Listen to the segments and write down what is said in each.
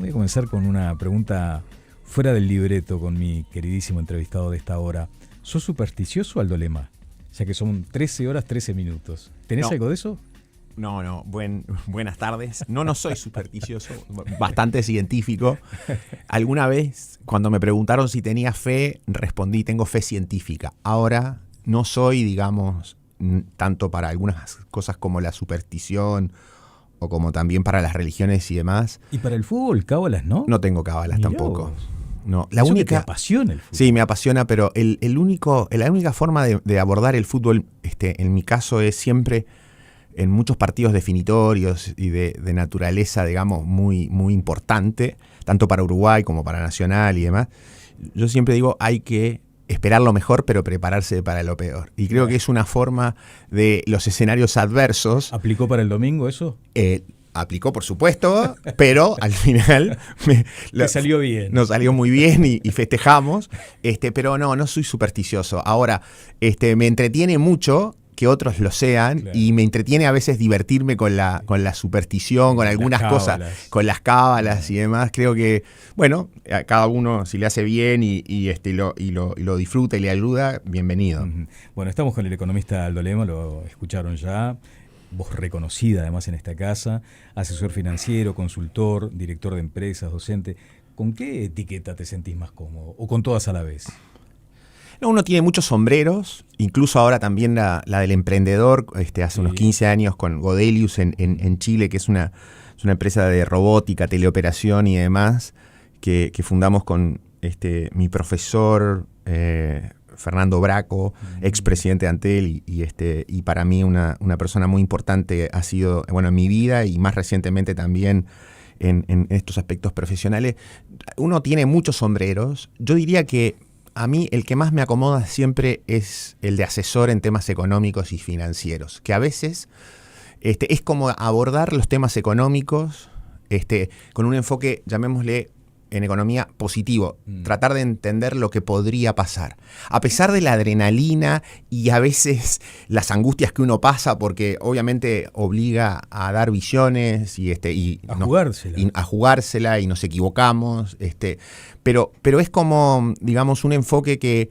Voy a comenzar con una pregunta fuera del libreto con mi queridísimo entrevistado de esta hora. ¿Sos supersticioso, Aldo Lema? Ya que son 13 horas, 13 minutos. ¿Tenés algo de eso? No. Buenas tardes. No soy supersticioso, bastante científico. Alguna vez, cuando me preguntaron si tenía fe, respondí, tengo fe científica. Ahora, no soy, digamos, tanto para algunas cosas como la superstición o como también para las religiones y demás. ¿Y para el fútbol, cábalas, no? No tengo cábalas tampoco. Vos. No, Eso que te apasiona el fútbol. Sí, me apasiona, pero la única forma de abordar el fútbol, en mi caso, es siempre en muchos partidos definitorios y de naturaleza, digamos, muy, muy importante, tanto para Uruguay como para Nacional y demás. Yo siempre digo, hay que esperar lo mejor, pero prepararse para lo peor. Y creo que es una forma de los escenarios adversos. ¿Aplicó para el domingo eso? Aplicó, por supuesto, pero al final Te salió bien. Nos salió muy bien y festejamos. Pero no soy supersticioso. Ahora, me entretiene mucho que otros lo sean, claro. Y me entretiene a veces divertirme con la superstición, con algunas cosas, con las cábalas y demás. Creo que, bueno, a cada uno si le hace bien y lo disfruta y le ayuda, bienvenido. Uh-huh. Bueno, estamos con el economista Aldo Lema, lo escucharon ya. Vos reconocida además en esta casa, asesor financiero, consultor, director de empresas, docente. ¿Con qué etiqueta te sentís más cómodo? ¿O con todas a la vez? No, uno tiene muchos sombreros, incluso ahora también la del emprendedor, hace unos 15 años con Godelius en Chile, que es una empresa de robótica, teleoperación y demás, que fundamos con mi profesor Fernando Braco, expresidente de Antel, y para mí una persona muy importante ha sido, bueno, en mi vida y más recientemente también en estos aspectos profesionales. Uno tiene muchos sombreros. Yo diría que a mí el que más me acomoda siempre es el de asesor en temas económicos y financieros, que a veces es como abordar los temas económicos con un enfoque, llamémosle, en economía positivo, tratar de entender lo que podría pasar. A pesar de la adrenalina y a veces las angustias que uno pasa, porque obviamente obliga a dar visiones y a jugársela y nos equivocamos, pero es como, digamos, un enfoque que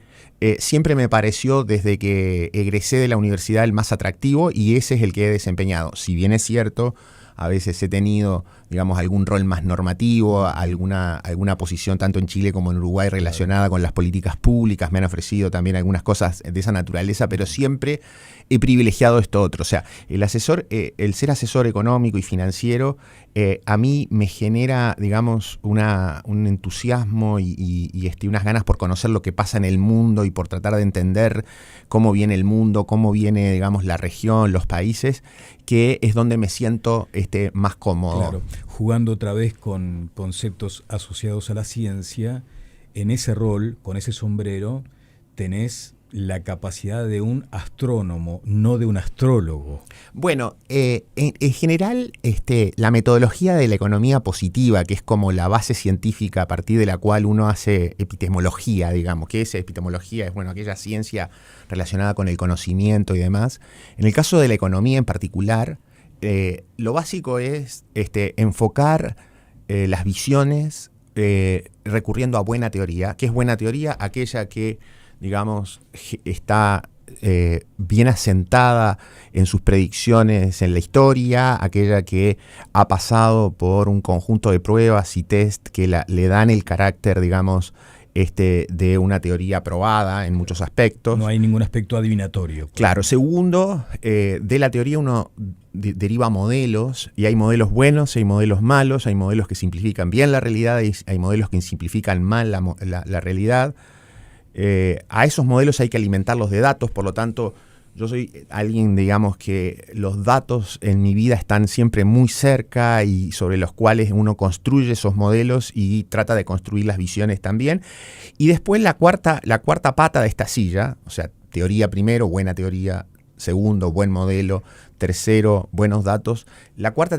siempre me pareció desde que egresé de la universidad el más atractivo, y ese es el que he desempeñado. Si bien es cierto, a veces he tenido, digamos, algún rol más normativo, alguna posición tanto en Chile como en Uruguay relacionada con las políticas públicas. Me han ofrecido también algunas cosas de esa naturaleza, pero siempre he privilegiado esto otro. O sea, el ser asesor económico y financiero, a mí me genera, digamos, un entusiasmo y unas ganas por conocer lo que pasa en el mundo y por tratar de entender cómo viene el mundo, cómo viene, digamos, la región, los países, que es donde me siento más cómodo. Claro, jugando otra vez con conceptos asociados a la ciencia, en ese rol, con ese sombrero, tenés la capacidad de un astrónomo, no de un astrólogo. Bueno, en general, la metodología de la economía positiva, que es como la base científica a partir de la cual uno hace epistemología, digamos, que esa epistemología es, bueno, aquella ciencia relacionada con el conocimiento y demás. En el caso de la economía en particular, lo básico es enfocar las visiones recurriendo a buena teoría. ¿Qué es buena teoría? Aquella que, digamos, está bien asentada en sus predicciones en la historia, aquella que ha pasado por un conjunto de pruebas y test que le dan el carácter, digamos, de una teoría probada en muchos aspectos. No hay ningún aspecto adivinatorio. Claro. Segundo, de la teoría uno deriva modelos, y hay modelos buenos, hay modelos malos, hay modelos que simplifican bien la realidad y hay modelos que simplifican mal la realidad. A esos modelos hay que alimentarlos de datos, por lo tanto, yo soy alguien, digamos, que los datos en mi vida están siempre muy cerca y sobre los cuales uno construye esos modelos y trata de construir las visiones también. Y después la cuarta pata de esta silla, o sea, teoría primero, buena teoría; segundo, buen modelo; tercero, buenos datos. La cuarta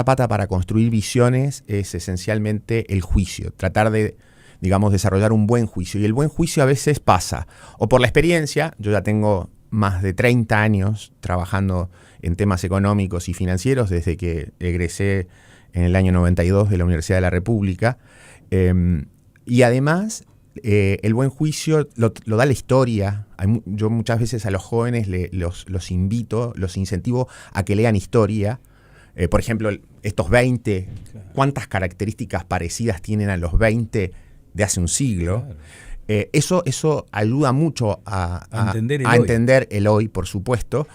pata para construir visiones es esencialmente el juicio, tratar de, digamos, desarrollar un buen juicio. Y el buen juicio a veces pasa, o por la experiencia. Yo ya tengo más de 30 años trabajando en temas económicos y financieros desde que egresé en el año 92 de la Universidad de la República. Y además, el buen juicio lo da la historia. Yo muchas veces a los jóvenes los invito, los incentivo a que lean historia. Por ejemplo, estos 20, ¿cuántas características parecidas tienen a los 20 de hace un siglo? Claro. Eso ayuda mucho a entender el hoy, por supuesto.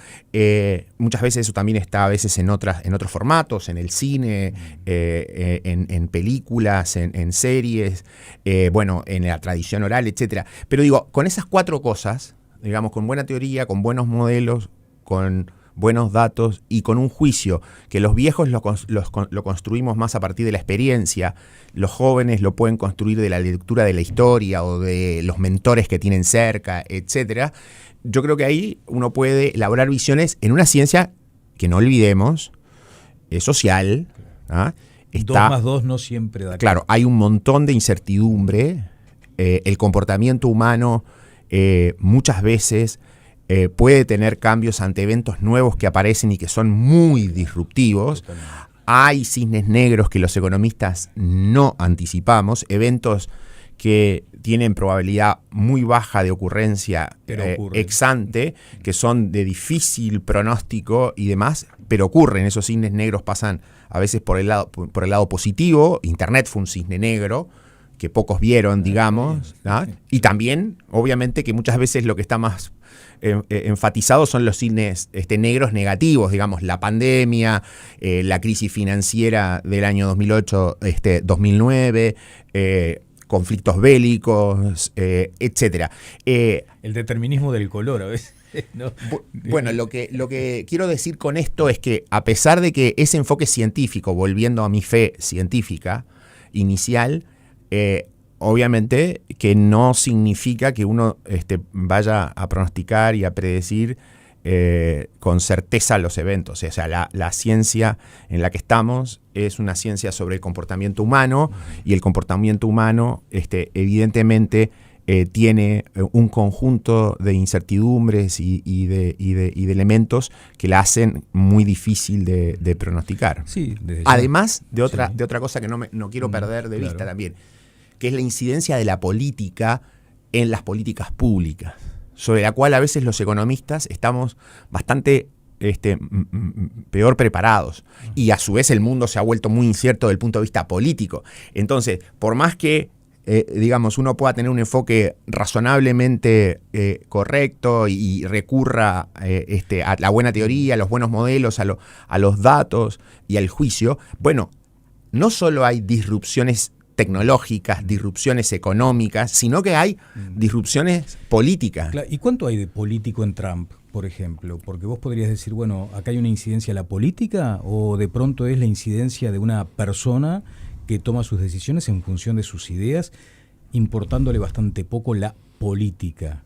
Muchas veces eso también está a veces en otros formatos, en el cine, en películas, en series, en la tradición oral, etc. Pero digo, con esas 4 cosas, digamos, con buena teoría, con buenos modelos, con buenos datos y con un juicio que los viejos lo construimos más a partir de la experiencia, los jóvenes lo pueden construir de la lectura de la historia o de los mentores que tienen cerca, etcétera. Yo creo que ahí uno puede elaborar visiones en una ciencia que no olvidemos, es social. ¿Ah? 2 más 2 no siempre da. Claro, hay un montón de incertidumbre. El comportamiento humano muchas veces puede tener cambios ante eventos nuevos que aparecen y que son muy disruptivos. Totalmente. Hay cisnes negros que los economistas no anticipamos, eventos que tienen probabilidad muy baja de ocurrencia ex ante, que son de difícil pronóstico y demás, pero ocurren. Esos cisnes negros pasan a veces por el lado positivo. Internet fue un cisne negro que pocos vieron, digamos, ¿no? Y también, obviamente, que muchas veces lo que está más enfatizado son los cisnes negros negativos, digamos, la pandemia, la crisis financiera del año 2008-2009, conflictos bélicos, etcétera. El determinismo del color a veces. ¿No? Bueno, lo que quiero decir con esto es que a pesar de que ese enfoque científico, volviendo a mi fe científica inicial, obviamente que no significa que uno vaya a pronosticar y a predecir con certeza los eventos. O sea, la ciencia en la que estamos es una ciencia sobre el comportamiento humano, y el comportamiento humano evidentemente tiene un conjunto de incertidumbres y de elementos que la hacen muy difícil de pronosticar. Sí, además de otra cosa que no quiero perder de vista también, que es la incidencia de la política en las políticas públicas, sobre la cual a veces los economistas estamos bastante peor preparados, y a su vez el mundo se ha vuelto muy incierto desde el punto de vista político. Entonces, por más que digamos, uno pueda tener un enfoque razonablemente correcto y recurra a la buena teoría, a los buenos modelos, a los datos y al juicio, bueno, no solo hay disrupciones tecnológicas, disrupciones económicas, sino que hay disrupciones políticas. Claro, ¿y cuánto hay de político en Trump, por ejemplo? Porque vos podrías decir, bueno, acá hay una incidencia de la política, o de pronto es la incidencia de una persona que toma sus decisiones en función de sus ideas, importándole bastante poco la política.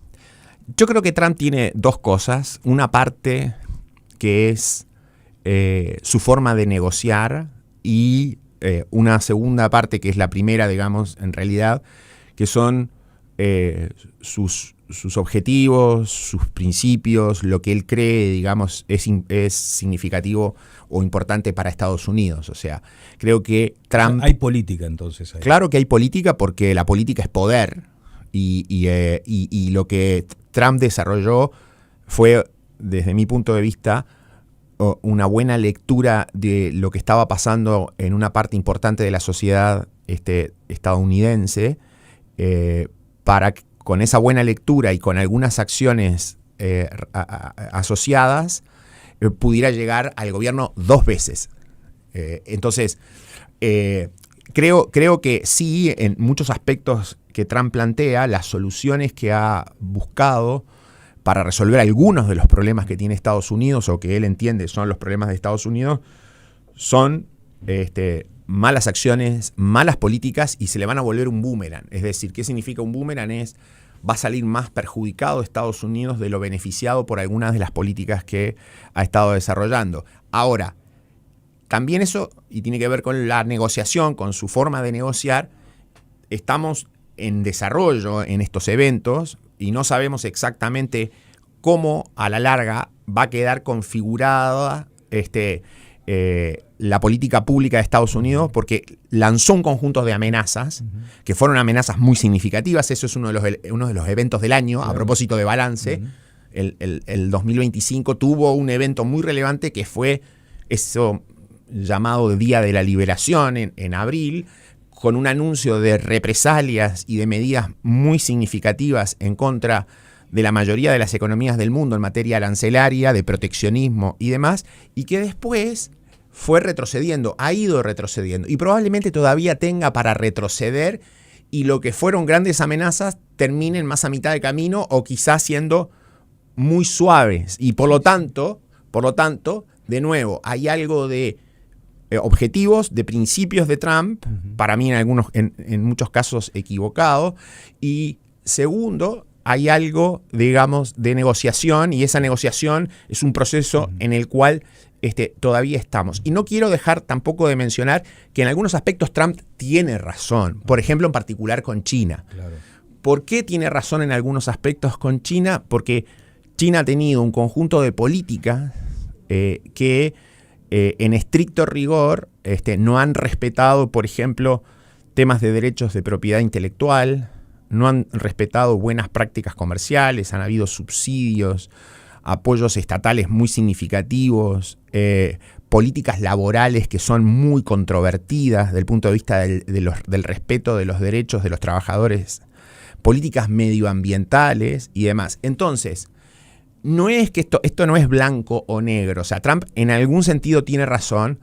Yo creo que Trump tiene 2 cosas. Una parte que es su forma de negociar, y una segunda parte que es la primera, digamos, en realidad, que son sus objetivos, sus principios, lo que él cree, digamos, es significativo o importante para Estados Unidos. O sea, creo que Trump... O sea, hay política entonces ahí. Claro que hay política, porque la política es poder, y lo que Trump desarrolló fue, desde mi punto de vista, una buena lectura de lo que estaba pasando en una parte importante de la sociedad estadounidense, para que con esa buena lectura y con algunas acciones asociadas pudiera llegar al gobierno 2 veces. Entonces, creo que sí, en muchos aspectos que Trump plantea, las soluciones que ha buscado para resolver algunos de los problemas que tiene Estados Unidos, o que él entiende son los problemas de Estados Unidos, son malas acciones, malas políticas, y se le van a volver un boomerang. Es decir, ¿qué significa un boomerang? Va a salir más perjudicado Estados Unidos de lo beneficiado por algunas de las políticas que ha estado desarrollando. Ahora, también eso, y tiene que ver con la negociación, con su forma de negociar, estamos en desarrollo en estos eventos y no sabemos exactamente cómo a la larga va a quedar configurada la política pública de Estados Unidos porque lanzó un conjunto de amenazas que fueron amenazas muy significativas. Eso es uno de los eventos del año, claro. A propósito de balance. El 2025 tuvo un evento muy relevante que fue eso llamado Día de la Liberación en abril, con un anuncio de represalias y de medidas muy significativas en contra de la mayoría de las economías del mundo en materia arancelaria, de proteccionismo y demás, y que después fue retrocediendo, ha ido retrocediendo, y probablemente todavía tenga para retroceder, y lo que fueron grandes amenazas terminen más a mitad de camino o quizás siendo muy suaves. Y por lo tanto, de nuevo, hay algo de objetivos, de principios de Trump, para mí en muchos casos equivocado, y segundo, hay algo, digamos, de negociación, y esa negociación es un proceso en el cual todavía estamos. Y no quiero dejar tampoco de mencionar que en algunos aspectos Trump tiene razón, por ejemplo, en particular con China. Claro. ¿Por qué tiene razón en algunos aspectos con China? Porque China ha tenido un conjunto de políticas que en estricto rigor no han respetado, por ejemplo, temas de derechos de propiedad intelectual, no han respetado buenas prácticas comerciales, han habido subsidios, apoyos estatales muy significativos, políticas laborales que son muy controvertidas desde el punto de vista del respeto de los derechos de los trabajadores, políticas medioambientales y demás. Entonces, no es que esto no es blanco o negro. O sea, Trump en algún sentido tiene razón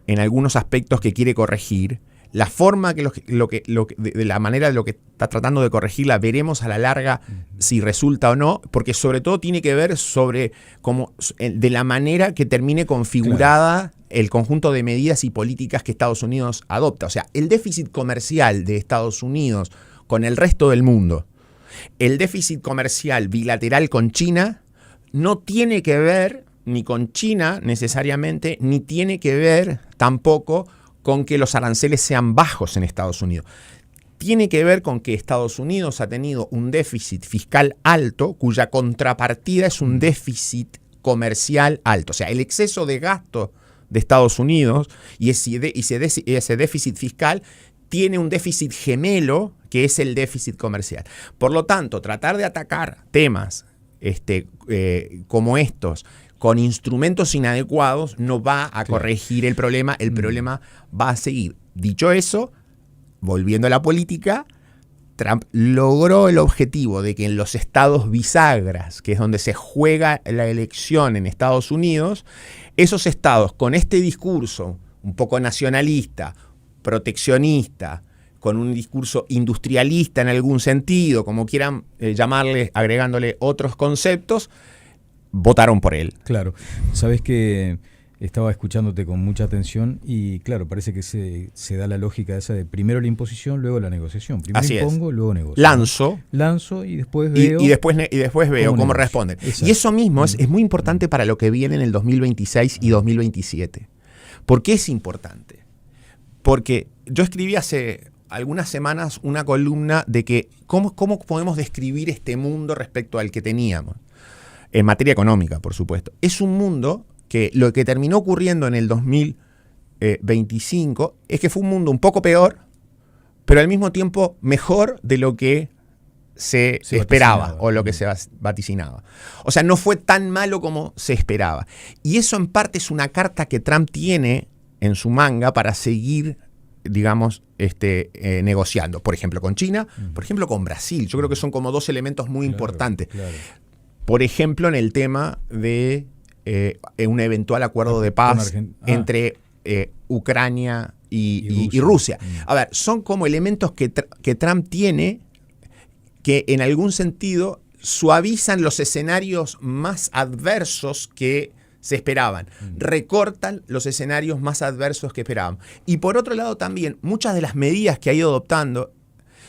en algunos aspectos que quiere corregir. La forma de la manera de lo que está tratando de corregirla, veremos a la larga si resulta o no, porque sobre todo tiene que ver de la manera que termine configurada el conjunto de medidas y políticas que Estados Unidos adopta. O sea, el déficit comercial de Estados Unidos con el resto del mundo, el déficit comercial bilateral con China, no tiene que ver ni con China necesariamente, ni tiene que ver tampoco con que los aranceles sean bajos en Estados Unidos. Tiene que ver con que Estados Unidos ha tenido un déficit fiscal alto, cuya contrapartida es un déficit comercial alto. O sea, el exceso de gasto de Estados Unidos y ese déficit fiscal tiene un déficit gemelo, que es el déficit comercial. Por lo tanto, tratar de atacar temas como estos con instrumentos inadecuados no va a corregir el problema va a seguir. Dicho eso, volviendo a la política, Trump logró el objetivo de que en los estados bisagras, que es donde se juega la elección en Estados Unidos, esos estados con este discurso un poco nacionalista, proteccionista, con un discurso industrialista en algún sentido, como quieran llamarle, agregándole otros conceptos, votaron por él. Claro. Sabes que estaba escuchándote con mucha atención y claro, parece que se da la lógica esa de primero la imposición, luego la negociación. Primero así impongo, es. Luego negocio. Lanzo y después veo. Y después veo cómo responden. Exacto. Y eso mismo es muy importante para lo que viene en el 2026 y 2027. ¿Por qué es importante? Porque yo escribí hace algunas semanas una columna de que cómo podemos describir este mundo respecto al que teníamos. En materia económica, por supuesto. Es un mundo que lo que terminó ocurriendo en el 2025 es que fue un mundo un poco peor, pero al mismo tiempo mejor de lo que se esperaba o lo que se vaticinaba. O sea, no fue tan malo como se esperaba. Y eso en parte es una carta que Trump tiene en su manga para seguir, digamos, negociando. Por ejemplo, con China, por ejemplo, con Brasil. Yo creo que son como dos elementos muy importantes. Claro. Por ejemplo, en el tema de un eventual acuerdo de paz entre Ucrania y Rusia. A ver, son como elementos que Trump tiene que en algún sentido suavizan los escenarios más adversos que se esperaban, recortan los escenarios más adversos que esperaban. Y por otro lado también, muchas de las medidas que ha ido adoptando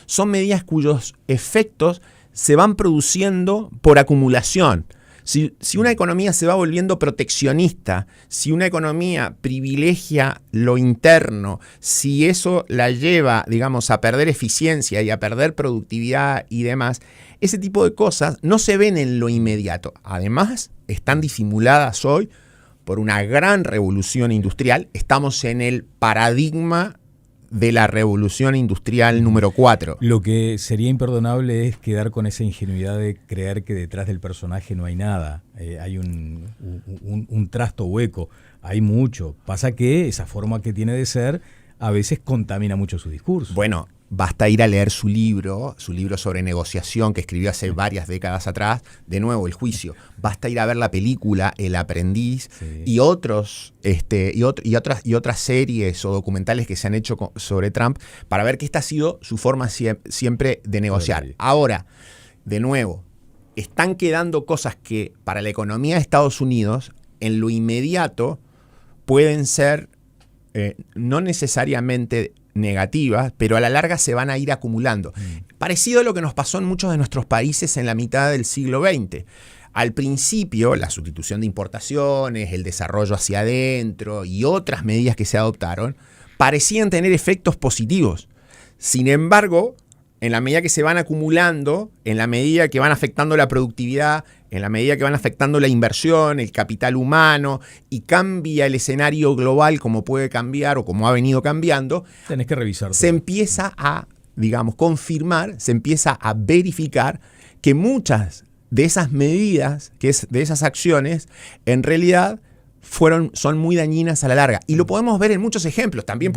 son medidas cuyos efectos se van produciendo por acumulación. Si una economía se va volviendo proteccionista, si una economía privilegia lo interno, si eso la lleva, digamos, a perder eficiencia y a perder productividad y demás, ese tipo de cosas no se ven en lo inmediato. Además, están disimuladas hoy por una gran revolución industrial. Estamos en el paradigma de la revolución industrial número 4. Lo que sería imperdonable es quedar con esa ingenuidad de creer que detrás del personaje no hay nada. Hay un trasto hueco, hay mucho. Pasa que esa forma que tiene de ser a veces contamina mucho su discurso. Bueno, basta ir a leer su libro sobre negociación que escribió hace varias décadas atrás. De nuevo, El juicio. Basta ir a ver la película El aprendiz, sí, y otras series o documentales que se han hecho sobre Trump para ver que esta ha sido su forma siempre de negociar. Sí. Ahora, de nuevo, están quedando cosas que para la economía de Estados Unidos en lo inmediato pueden ser no necesariamente negativas, pero a la larga se van a ir acumulando. Parecido a lo que nos pasó en muchos de nuestros países en la mitad del siglo XX. Al principio, la sustitución de importaciones, el desarrollo hacia adentro y otras medidas que se adoptaron parecían tener efectos positivos. Sin embargo, en la medida que se van acumulando, en la medida que van afectando la productividad, en la medida que van afectando la inversión, el capital humano, y cambia el escenario global como puede cambiar o como ha venido cambiando, tenés que revisar. Se empieza a, confirmar, se empieza a verificar que muchas de esas medidas, de esas acciones, en realidad son muy dañinas a la larga. Y lo podemos ver en muchos ejemplos. También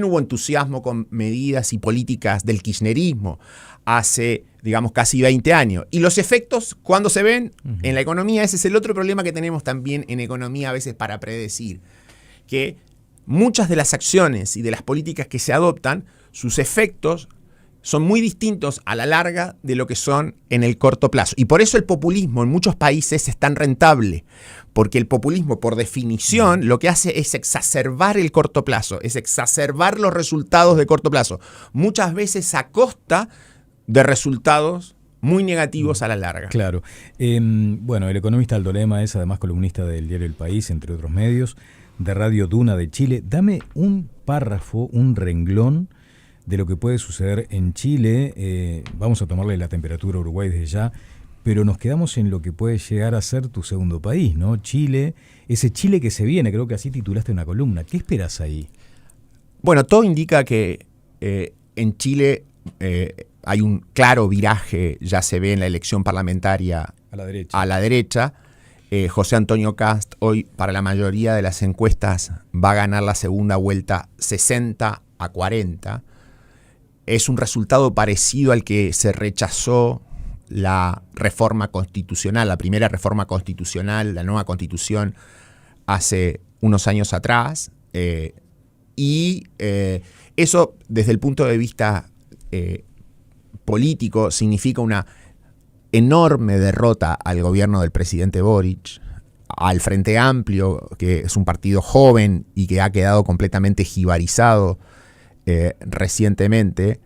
hubo entusiasmo con medidas y políticas del kirchnerismo hace, casi 20 años. Y los efectos, ¿cuándo se ven? En la economía. Ese es el otro problema que tenemos también en economía a veces para predecir. Que muchas de las acciones y de las políticas que se adoptan, sus efectos son muy distintos a la larga de lo que son en el corto plazo. Y por eso el populismo en muchos países es tan rentable, porque el populismo, por definición, lo que hace es exacerbar el corto plazo, es exacerbar los resultados de corto plazo, muchas veces a costa de resultados muy negativos a la larga. Claro. Bueno, el economista Aldo Lema es además columnista del diario El País, entre otros medios, de Radio Duna de Chile. Dame un párrafo, un renglón de lo que puede suceder en Chile. Vamos a tomarle la temperatura a Uruguay desde ya, pero nos quedamos en lo que puede llegar a ser tu segundo país, ¿no? Chile, ese Chile que se viene, creo que así titulaste una columna. ¿Qué esperas ahí? Bueno, todo indica que en Chile hay un claro viraje, ya se ve en la elección parlamentaria a la derecha. José Antonio Kast hoy, para la mayoría de las encuestas, va a ganar la segunda vuelta 60-40. Es un resultado parecido al que se rechazó la reforma constitucional, la primera reforma constitucional, la nueva constitución, hace unos años atrás. Eso, desde el punto de vista político, significa una enorme derrota al gobierno del presidente Boric, al Frente Amplio, que es un partido joven y que ha quedado completamente jibarizado recientemente.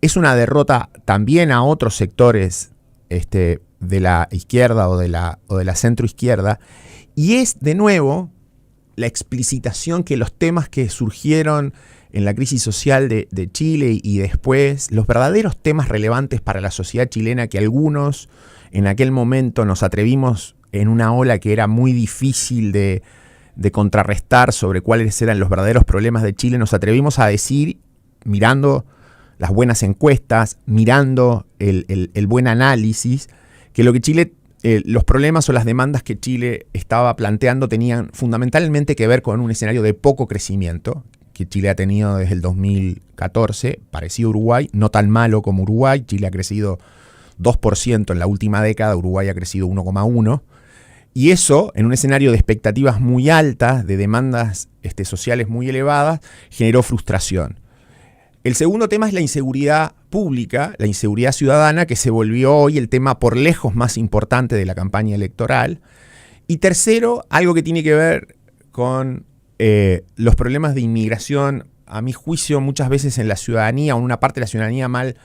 Es una derrota también a otros sectores de la izquierda o de la centroizquierda, y es de nuevo la explicitación que los temas que surgieron en la crisis social de Chile y después, los verdaderos temas relevantes para la sociedad chilena, que algunos en aquel momento nos atrevimos en una ola que era muy difícil de contrarrestar sobre cuáles eran los verdaderos problemas de Chile, nos atrevimos a decir, mirando las buenas encuestas, mirando el buen análisis, que lo que Chile, los problemas o las demandas que Chile estaba planteando tenían fundamentalmente que ver con un escenario de poco crecimiento que Chile ha tenido desde el 2014, parecido a Uruguay, no tan malo como Uruguay. Chile ha crecido 2% en la última década, Uruguay ha crecido 1,1%. Y eso, en un escenario de expectativas muy altas, de demandas sociales muy elevadas, generó frustración. El segundo tema es la inseguridad pública, la inseguridad ciudadana, que se volvió hoy el tema por lejos más importante de la campaña electoral. Y tercero, algo que tiene que ver con los problemas de inmigración, a mi juicio, muchas veces en la ciudadanía o en una parte de la ciudadanía mal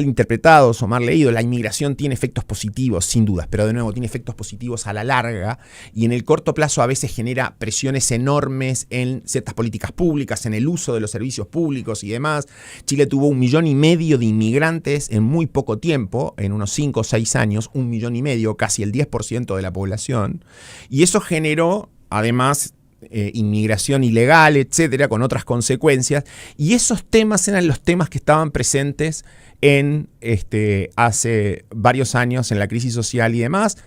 interpretados o mal leídos. La inmigración tiene efectos positivos, sin dudas, pero de nuevo tiene efectos positivos a la larga y en el corto plazo a veces genera presiones enormes en ciertas políticas públicas, en el uso de los servicios públicos y demás. Chile tuvo 1,5 millones de inmigrantes en muy poco tiempo, en unos 5 o 6 años, 1,5 millones, casi el 10% de la población, y eso generó además inmigración ilegal, etcétera, con otras consecuencias. Y esos temas eran los temas que estaban presentes hace varios años en la crisis social y demás.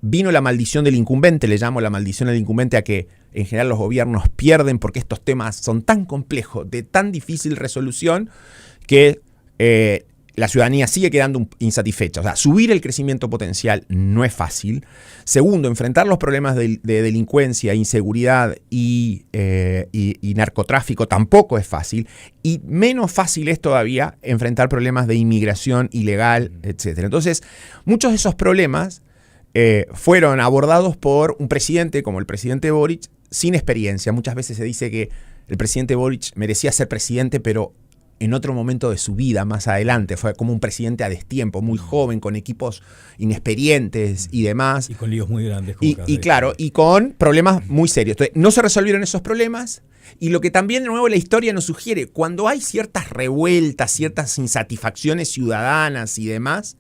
Vino la maldición del incumbente, le llamo la maldición del incumbente a que en general los gobiernos pierden porque estos temas son tan complejos, de tan difícil resolución, que la ciudadanía sigue quedando insatisfecha. O sea, subir el crecimiento potencial no es fácil. Segundo, enfrentar los problemas de delincuencia, inseguridad y narcotráfico tampoco es fácil. Y menos fácil es todavía enfrentar problemas de inmigración ilegal, etc. Entonces, muchos de esos problemas fueron abordados por un presidente como el presidente Boric sin experiencia. Muchas veces se dice que el presidente Boric merecía ser presidente, pero en otro momento de su vida, más adelante. Fue como un presidente a destiempo, muy joven, con equipos inexperientes y demás. Y con líos muy grandes. Y claro, y con problemas muy serios. Entonces, no se resolvieron esos problemas. Y lo que también de nuevo la historia nos sugiere, cuando hay ciertas revueltas, ciertas insatisfacciones ciudadanas y demás,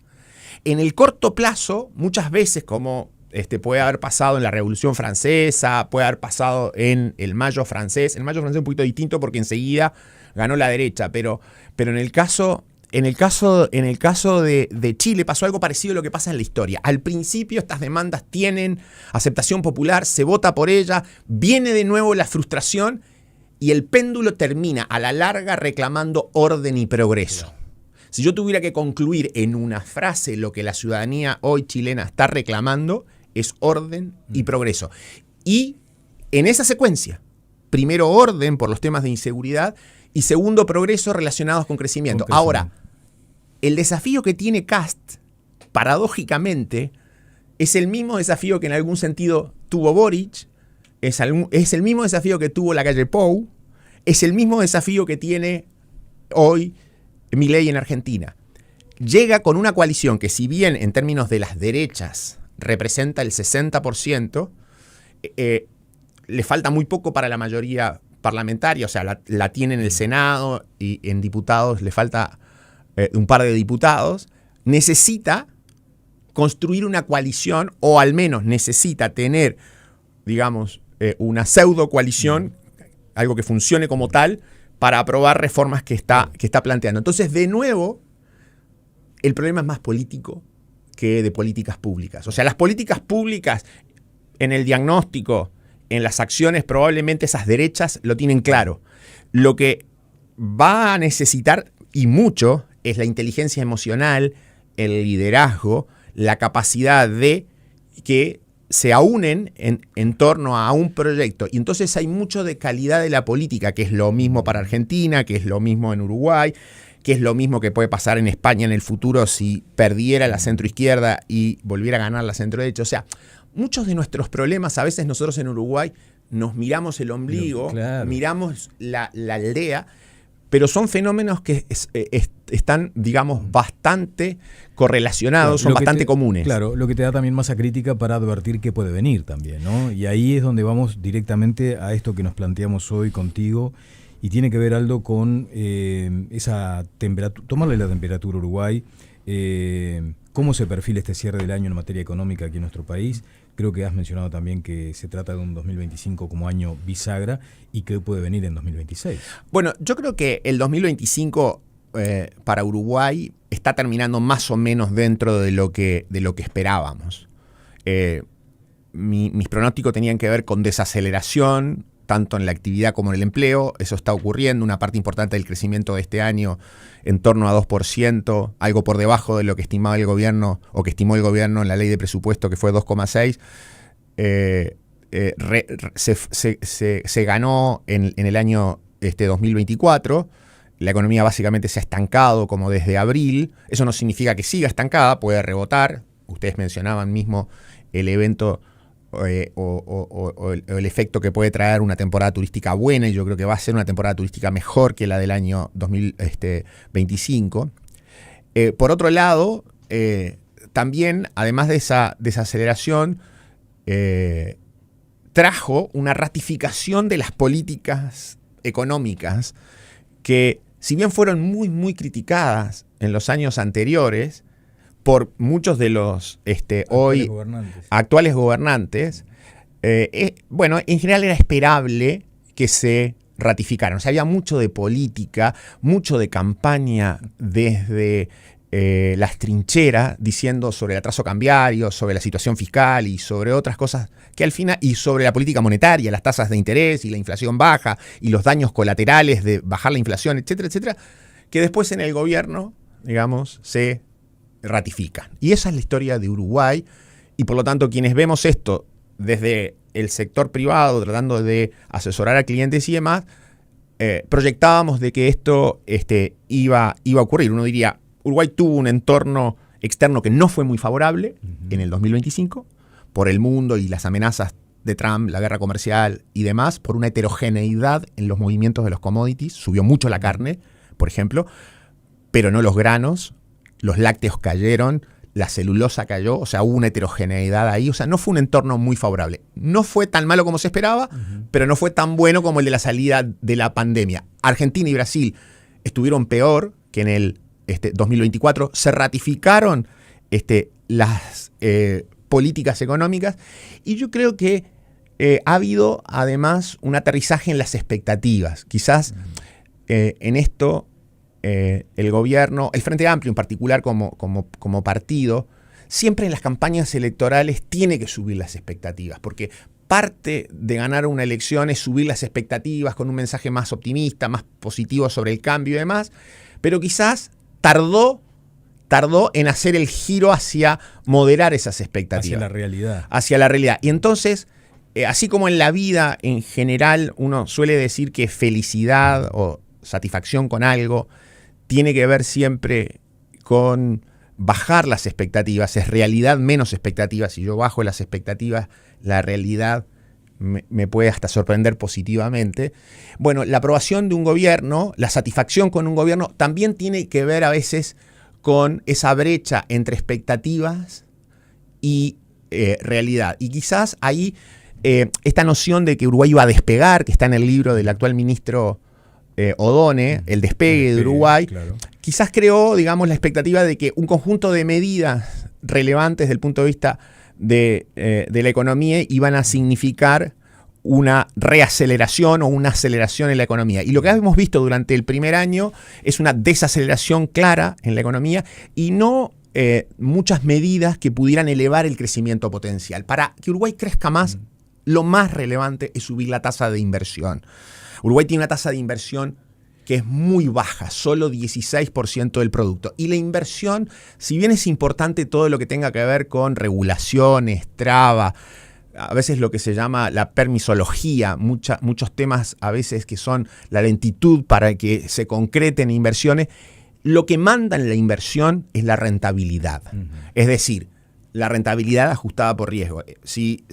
en el corto plazo, muchas veces, como puede haber pasado en la Revolución Francesa, puede haber pasado en el Mayo francés. El Mayo francés es un poquito distinto porque enseguida ganó la derecha, pero en el caso de Chile pasó algo parecido a lo que pasa en la historia. Al principio estas demandas tienen aceptación popular, se vota por ella, viene de nuevo la frustración y el péndulo termina a la larga reclamando orden y progreso. Si yo tuviera que concluir en una frase lo que la ciudadanía hoy chilena está reclamando, es orden y progreso. Y en esa secuencia, primero orden por los temas de inseguridad y segundo progreso relacionados con crecimiento. Ahora, el desafío que tiene Kast, paradójicamente, es el mismo desafío que en algún sentido tuvo Boric, es el mismo desafío que tuvo Lacalle Pou, es el mismo desafío que tiene hoy Milei en Argentina. Llega con una coalición que, si bien en términos de las derechas representa el 60%, le falta muy poco para la mayoría parlamentaria, o sea, la tiene en el Senado y en diputados le falta un par de diputados. Necesita construir una coalición, o al menos necesita tener, digamos, una pseudo coalición, algo que funcione como tal, para aprobar reformas que está planteando. Entonces, de nuevo, el problema es más político que de políticas públicas. O sea, las políticas públicas en el diagnóstico, en las acciones, probablemente esas derechas lo tienen claro. Lo que va a necesitar, y mucho, es la inteligencia emocional, el liderazgo, la capacidad de que se aúnen en torno a un proyecto. Y entonces hay mucho de calidad de la política, que es lo mismo para Argentina, que es lo mismo en Uruguay, que es lo mismo que puede pasar en España en el futuro si perdiera la centroizquierda y volviera a ganar la centroderecha. O sea, muchos de nuestros problemas, a veces nosotros en Uruguay nos miramos el ombligo, claro, miramos la aldea, pero son fenómenos que están, digamos, bastante correlacionados, claro, son bastante comunes. Claro, lo que te da también masa crítica para advertir qué puede venir también, ¿no? Y ahí es donde vamos directamente a esto que nos planteamos hoy contigo, y tiene que ver, Aldo, con esa temperatura, tomarle la temperatura a Uruguay, cómo se perfila este cierre del año en materia económica aquí en nuestro país. Creo que has mencionado también que se trata de un 2025 como año bisagra y que puede venir en 2026. Bueno, yo creo que el 2025 para Uruguay está terminando más o menos dentro de lo que esperábamos. Mis pronósticos tenían que ver con desaceleración, tanto en la actividad como en el empleo. Eso está ocurriendo. Una parte importante del crecimiento de este año, en torno a 2%, algo por debajo de lo que estimaba el gobierno, o que estimó el gobierno en la ley de presupuesto, que fue 2,6%. Se ganó en el año 2024. La economía básicamente se ha estancado como desde abril. Eso no significa que siga estancada, puede rebotar. Ustedes mencionaban mismo el evento o el efecto que puede traer una temporada turística buena, y yo creo que va a ser una temporada turística mejor que la del año 2025. Por otro lado, también, además de esa desaceleración, trajo una ratificación de las políticas económicas que, si bien fueron muy, muy criticadas en los años anteriores por muchos de los actuales gobernantes, bueno, en general era esperable que se ratificaran. O sea, había mucho de política, mucho de campaña desde las trincheras, diciendo sobre el atraso cambiario, sobre la situación fiscal y sobre otras cosas que al final, y sobre la política monetaria, las tasas de interés y la inflación baja y los daños colaterales de bajar la inflación, etcétera, etcétera, que después en el gobierno, digamos, se ratifican. Y esa es la historia de Uruguay, y por lo tanto quienes vemos esto desde el sector privado, tratando de asesorar a clientes y demás, proyectábamos de que esto iba a ocurrir. Uno diría, Uruguay tuvo un entorno externo que no fue muy favorable en el 2025, por el mundo y las amenazas de Trump, la guerra comercial y demás, por una heterogeneidad en los movimientos de los commodities. Subió mucho la carne, por ejemplo, pero no los granos, los lácteos cayeron, la celulosa cayó, o sea, hubo una heterogeneidad ahí, o sea, no fue un entorno muy favorable. No fue tan malo como se esperaba, pero no fue tan bueno como el de la salida de la pandemia. Argentina y Brasil estuvieron peor que en el 2024, se ratificaron las políticas económicas, y yo creo que ha habido además un aterrizaje en las expectativas. Quizás en esto el gobierno, el Frente Amplio en particular como partido, siempre en las campañas electorales tiene que subir las expectativas, porque parte de ganar una elección es subir las expectativas con un mensaje más optimista, más positivo sobre el cambio y demás, pero quizás tardó en hacer el giro hacia moderar esas expectativas. Hacia la realidad. Hacia la realidad. Y entonces, así como en la vida en general uno suele decir que felicidad o satisfacción con algo tiene que ver siempre con bajar las expectativas, es realidad menos expectativas. Si yo bajo las expectativas, la realidad me puede hasta sorprender positivamente. Bueno, la aprobación de un gobierno, la satisfacción con un gobierno, también tiene que ver a veces con esa brecha entre expectativas y realidad. Y quizás ahí esta noción de que Uruguay iba a despegar, que está en el libro del actual ministro Odone, el despegue de Uruguay, claro, quizás creó, digamos, la expectativa de que un conjunto de medidas relevantes desde el punto de vista de la economía iban a significar una reaceleración o una aceleración en la economía. Y lo que hemos visto durante el primer año es una desaceleración clara en la economía y no muchas medidas que pudieran elevar el crecimiento potencial. Para que Uruguay crezca más, lo más relevante es subir la tasa de inversión. Uruguay tiene una tasa de inversión que es muy baja, solo 16% del producto. Y la inversión, si bien es importante todo lo que tenga que ver con regulaciones, trabas, a veces lo que se llama la permisología, muchos temas a veces que son la lentitud para que se concreten inversiones, lo que manda en la inversión es la rentabilidad. Es decir, la rentabilidad ajustada por riesgo. Si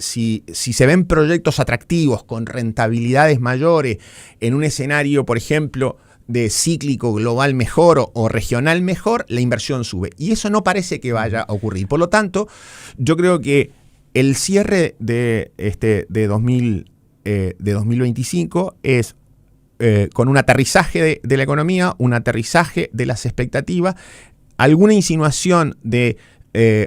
se ven proyectos atractivos con rentabilidades mayores en un escenario, por ejemplo, de cíclico global mejor o regional mejor, la inversión sube. Y eso no parece que vaya a ocurrir. Por lo tanto, yo creo que el cierre de 2025 es con un aterrizaje de la economía, un aterrizaje de las expectativas, alguna insinuación de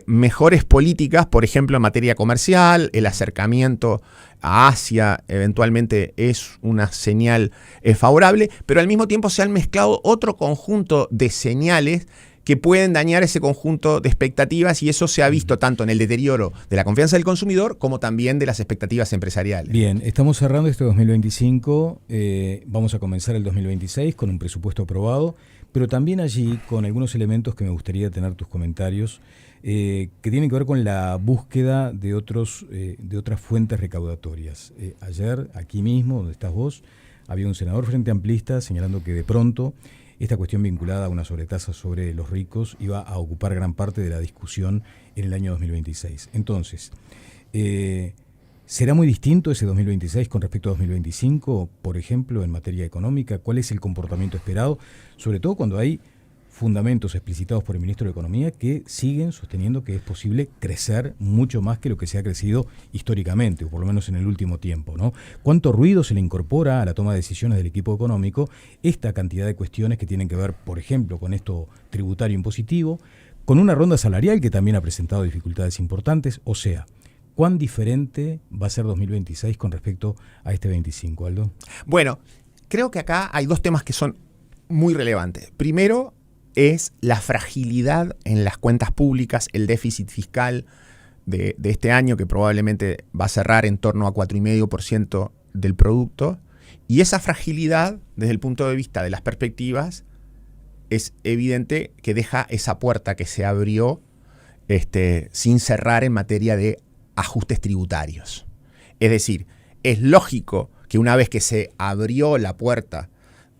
mejores políticas, por ejemplo en materia comercial, el acercamiento a Asia eventualmente es una señal favorable, pero al mismo tiempo se han mezclado otro conjunto de señales que pueden dañar ese conjunto de expectativas, y eso se ha visto tanto en el deterioro de la confianza del consumidor como también de las expectativas empresariales. Bien, estamos cerrando este 2025, vamos a comenzar el 2026 con un presupuesto aprobado, pero también allí con algunos elementos que me gustaría tener tus comentarios, que tienen que ver con la búsqueda de otras fuentes recaudatorias. Ayer, aquí mismo, donde estás vos, había un senador frente amplista señalando que de pronto esta cuestión vinculada a una sobretasa sobre los ricos iba a ocupar gran parte de la discusión en el año 2026. Entonces, ¿será muy distinto ese 2026 con respecto a 2025, por ejemplo, en materia económica? ¿Cuál es el comportamiento esperado? Sobre todo cuando hay fundamentos explicitados por el ministro de Economía que siguen sosteniendo que es posible crecer mucho más que lo que se ha crecido históricamente, o por lo menos en el último tiempo, ¿no? ¿Cuánto ruido se le incorpora a la toma de decisiones del equipo económico esta cantidad de cuestiones que tienen que ver, por ejemplo, con esto tributario impositivo, con una ronda salarial que también ha presentado dificultades importantes? O sea, ¿Cuán diferente va a ser 2026 con respecto a este 25, Aldo? Bueno, creo que acá hay dos temas que son muy relevantes. Primero es la fragilidad en las cuentas públicas, el déficit fiscal de este año, que probablemente va a cerrar en torno a 4,5% del producto. Y esa fragilidad, desde el punto de vista de las perspectivas, es evidente que deja esa puerta que se abrió sin cerrar en materia de ajustes tributarios. Es decir, es lógico que una vez que se abrió la puerta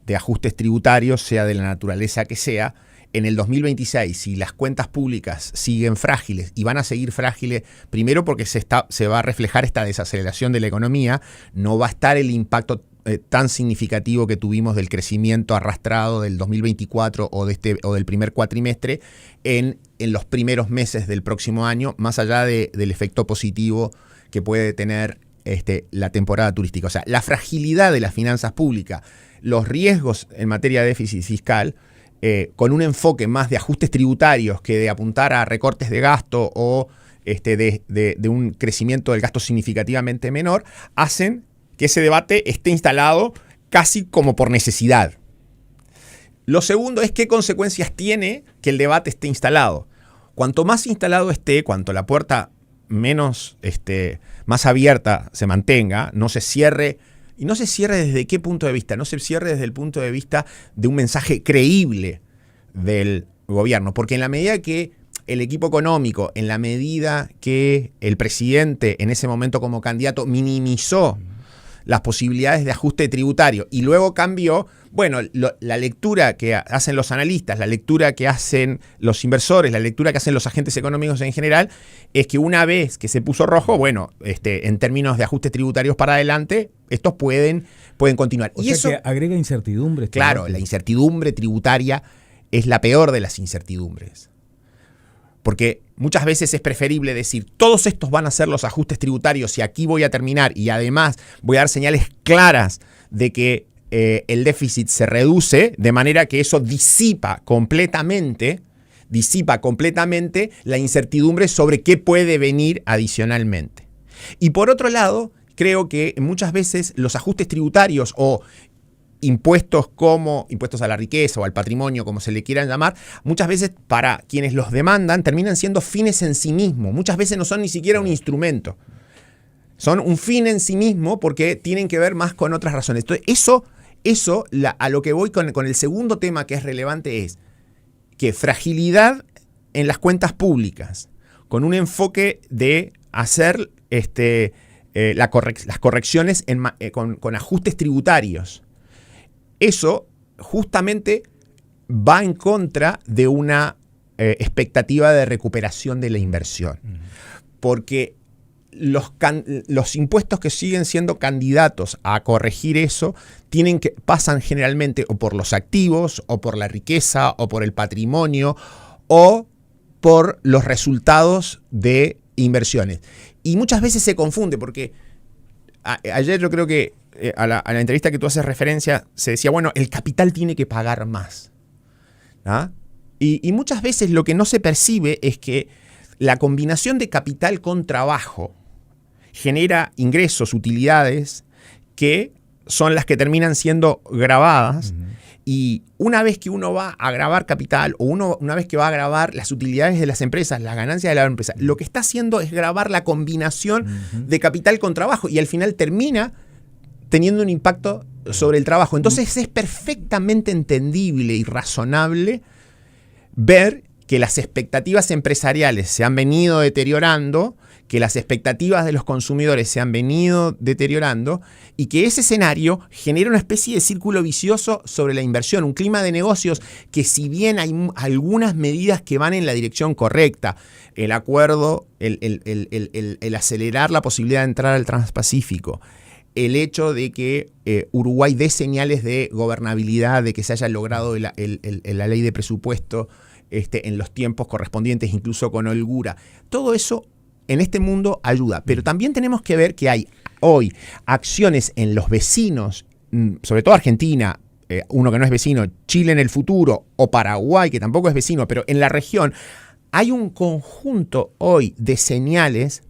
de ajustes tributarios, sea de la naturaleza que sea, en el 2026, si las cuentas públicas siguen frágiles, y van a seguir frágiles, primero porque se va a reflejar esta desaceleración de la economía, no va a estar el impacto tan significativo que tuvimos del crecimiento arrastrado del 2024 o del primer cuatrimestre en los primeros meses del próximo año, más allá del efecto positivo que puede tener la temporada turística. O sea, la fragilidad de las finanzas públicas, los riesgos en materia de déficit fiscal, con un enfoque más de ajustes tributarios que de apuntar a recortes de gasto o de un crecimiento del gasto significativamente menor, hacen que ese debate esté instalado casi como por necesidad. Lo segundo es qué consecuencias tiene que el debate esté instalado. Cuanto más instalado esté, cuanto la puerta más abierta se mantenga, no se cierre. Y no se cierre desde qué punto de vista, no se cierre desde el punto de vista de un mensaje creíble del gobierno. Porque en la medida que el equipo económico, en la medida que el presidente en ese momento como candidato minimizó las posibilidades de ajuste tributario y luego cambió, bueno, la lectura que hacen los analistas, la lectura que hacen los inversores, la lectura que hacen los agentes económicos en general, es que una vez que se puso rojo, bueno, en términos de ajustes tributarios para adelante, estos pueden continuar. O sea eso que agrega incertidumbre. Claro, la incertidumbre tributaria es la peor de las incertidumbres. Porque muchas veces es preferible decir, todos estos van a ser los ajustes tributarios y aquí voy a terminar y además voy a dar señales claras de que el déficit se reduce, de manera que eso disipa completamente la incertidumbre sobre qué puede venir adicionalmente. Y por otro lado, creo que muchas veces los ajustes tributarios o impuestos como impuestos a la riqueza o al patrimonio, como se le quieran llamar, muchas veces para quienes los demandan terminan siendo fines en sí mismos. Muchas veces no son ni siquiera un instrumento. Son un fin en sí mismo porque tienen que ver más con otras razones. Entonces, a lo que voy con el segundo tema que es relevante es que fragilidad en las cuentas públicas, con un enfoque de hacer las correcciones con ajustes tributarios. Eso justamente va en contra de una expectativa de recuperación de la inversión. Porque los impuestos que siguen siendo candidatos a corregir eso pasan generalmente o por los activos, o por la riqueza, o por el patrimonio, o por los resultados de inversiones. Y muchas veces se confunde porque ayer yo creo que a la entrevista que tú haces referencia se decía, bueno, el capital tiene que pagar más. ¿Ah? Y muchas veces lo que no se percibe es que la combinación de capital con trabajo genera ingresos, utilidades, que son las que terminan siendo gravadas. Y una vez que uno va a gravar capital o una vez que va a gravar las utilidades de las empresas, las ganancias de la empresa, lo que está haciendo es gravar la combinación de capital con trabajo y al final termina teniendo un impacto sobre el trabajo. Entonces es perfectamente entendible y razonable ver que las expectativas empresariales se han venido deteriorando, que las expectativas de los consumidores se han venido deteriorando y que ese escenario genera una especie de círculo vicioso sobre la inversión, un clima de negocios que si bien hay algunas medidas que van en la dirección correcta, el acuerdo, el acelerar la posibilidad de entrar al Transpacífico, el hecho de que Uruguay dé señales de gobernabilidad, de que se haya logrado la ley de presupuesto en los tiempos correspondientes, incluso con holgura. Todo eso en este mundo ayuda, pero también tenemos que ver que hay hoy acciones en los vecinos, sobre todo Argentina, uno que no es vecino, Chile en el futuro, o Paraguay, que tampoco es vecino, pero en la región hay un conjunto hoy de señales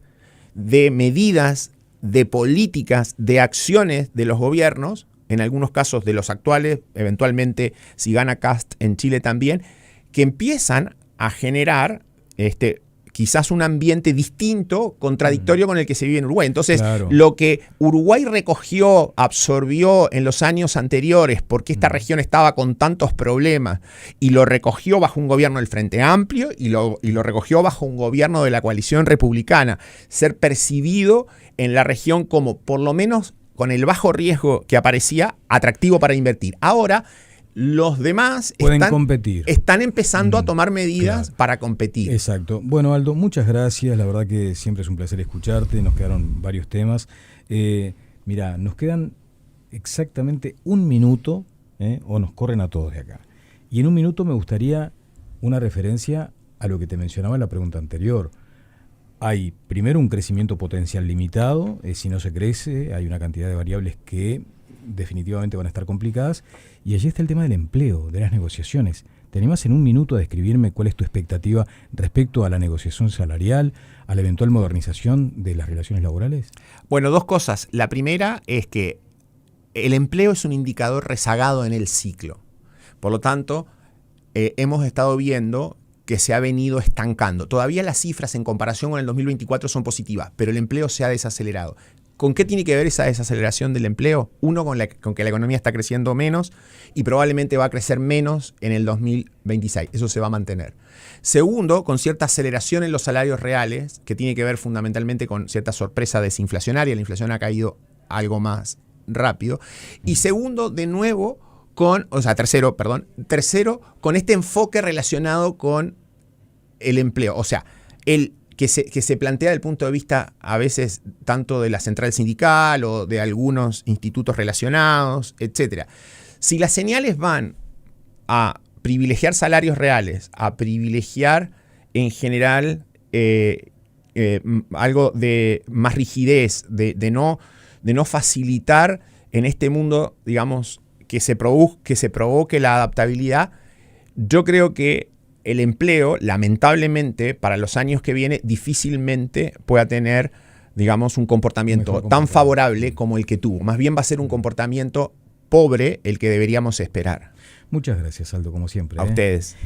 de medidas, de políticas, de acciones de los gobiernos, en algunos casos de los actuales, eventualmente si gana Kast en Chile también, que empiezan a generar quizás un ambiente distinto, contradictorio con el que se vive en Uruguay. Entonces, claro, lo que Uruguay recogió, absorbió en los años anteriores, porque esta región estaba con tantos problemas, y lo recogió bajo un gobierno del Frente Amplio, y lo recogió bajo un gobierno de la coalición republicana, ser percibido en la región como, por lo menos con el bajo riesgo que aparecía, atractivo para invertir. Ahora, los demás están empezando a tomar medidas, claro, para competir. Exacto. Bueno, Aldo, muchas gracias. La verdad que siempre es un placer escucharte. Nos quedaron varios temas. Mira, nos quedan exactamente un minuto, o nos corren a todos de acá. Y en un minuto me gustaría una referencia a lo que te mencionaba en la pregunta anterior. Hay primero un crecimiento potencial limitado. Si no se crece, hay una cantidad de variables que definitivamente van a estar complicadas, y allí está el tema del empleo, de las negociaciones. ¿Te animás en un minuto a describirme cuál es tu expectativa respecto a la negociación salarial, a la eventual modernización de las relaciones laborales? Bueno, dos cosas. La primera es que el empleo es un indicador rezagado en el ciclo. Por lo tanto, hemos estado viendo que se ha venido estancando. Todavía las cifras en comparación con el 2024 son positivas, pero el empleo se ha desacelerado. ¿Con qué tiene que ver esa desaceleración del empleo? Uno, con que la economía está creciendo menos y probablemente va a crecer menos en el 2026. Eso se va a mantener. Segundo, con cierta aceleración en los salarios reales, que tiene que ver fundamentalmente con cierta sorpresa desinflacionaria. La inflación ha caído algo más rápido. Y segundo, de nuevo, tercero, con este enfoque relacionado con el empleo. O sea, que se plantea desde el punto de vista a veces tanto de la central sindical o de algunos institutos relacionados, etc. Si las señales van a privilegiar salarios reales, a privilegiar en general algo de más rigidez, de no facilitar en este mundo, digamos, que se provoque la adaptabilidad, yo creo que el empleo, lamentablemente, para los años que viene, difícilmente pueda tener, digamos, un comportamiento tan favorable como el que tuvo. Más bien va a ser un comportamiento pobre el que deberíamos esperar. Muchas gracias, Aldo, como siempre. A ustedes.